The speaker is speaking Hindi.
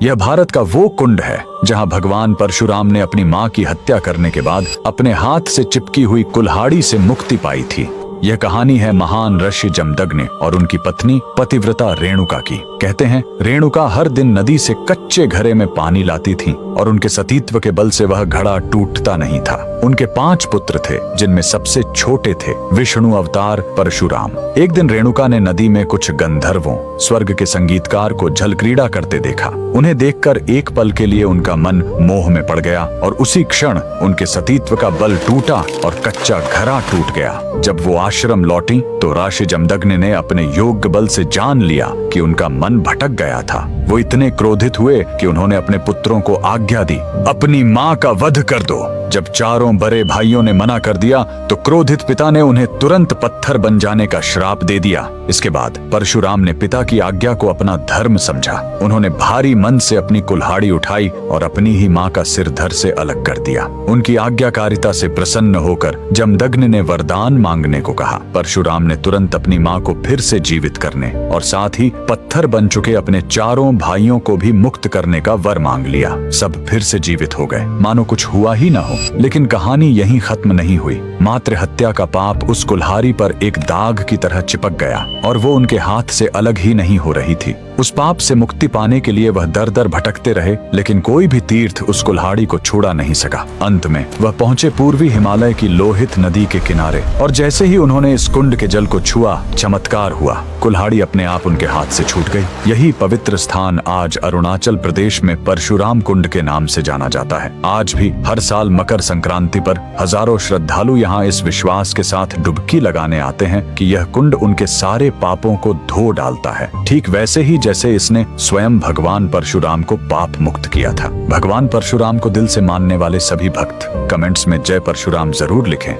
यह भारत का वो कुंड है जहां भगवान परशुराम ने अपनी मां की हत्या करने के बाद अपने हाथ से चिपकी हुई कुल्हाड़ी से मुक्ति पाई थी। यह कहानी है महान ऋषि जमदग्नि और उनकी पत्नी पतिव्रता रेणुका की। कहते हैं रेणुका हर दिन नदी से कच्चे घड़े में पानी लाती थीं और उनके सतीत्व के बल से वह घड़ा टूटता नहीं था। उनके 5 पुत्र थे जिनमें सबसे छोटे थे विष्णु अवतार परशुराम। एक दिन रेणुका ने नदी में कुछ गंधर्वों स्वर्ग के संगीतकार को जल क्रीड़ा करते देखा। उन्हें देखकर एक पल के लिए उनका मन मोह में पड़ गया और उसी क्षण उनके सतीत्व का बल टूटा और कच्चा घड़ा टूट गया। जब वो आश्रम लौटी तो ऋषि जमदग्नि ने अपने योग बल से जान लिया कि उनका मन भटक गया था। वो इतने क्रोधित हुए कि उन्होंने अपने पुत्रों को आज्ञा दी, अपनी मां का वध कर दो। जब चारों बड़े भाइयों ने मना कर दिया तो क्रोधित पिता ने उन्हें तुरंत पत्थर बन जाने का श्राप दे दिया। इसके बाद परशुराम ने पिता की आज्ञा को अपना धर्म समझा। उन्होंने भारी मन से अपनी कुल्हाड़ी उठाई और अपनी ही मां का सिर धड़ से अलग कर दिया। उनकी आज्ञाकारिता से प्रसन्न होकर जमदग्नि ने वरदान मांगने को कहा। परशुराम ने तुरंत अपनी मां को फिर से जीवित करने और साथ ही पत्थर बन चुके अपने चारों भाइयों को भी मुक्त करने का वर मांग लिया। सब फिर से जीवित हो गए, मानो कुछ हुआ ही ना हो। लेकिन कहानी यहीं खत्म नहीं हुई। मातृ हत्या का पाप उस कुल्हाड़ी पर एक दाग की तरह चिपक गया और वो उनके हाथ से अलग ही नहीं हो रही थी। उस पाप से मुक्ति पाने के लिए वह दर दर भटकते रहे, लेकिन कोई भी तीर्थ उस कुल्हाड़ी को छुड़ा नहीं सका। अंत में वह पहुंचे पूर्वी हिमालय की लोहित नदी के किनारे और जैसे ही उन्होंने इस कुंड के जल को छुआ, चमत्कार हुआ। कुल्हाड़ी अपने आप उनके हाथ से छूट गई। यही पवित्र स्थान आज अरुणाचल प्रदेश में परशुराम कुंड के नाम से जाना जाता है। आज भी हर साल मकर संक्रांति पर हजारों श्रद्धालु यहाँ इस विश्वास के साथ डुबकी लगाने आते हैं कि यह कुंड उनके सारे पापों को धो डालता है, ठीक वैसे ही जैसे इसने स्वयं भगवान परशुराम को पाप मुक्त किया था। भगवान परशुराम को दिल से मानने वाले सभी भक्त कमेंट्स में जय परशुराम जरूर लिखें।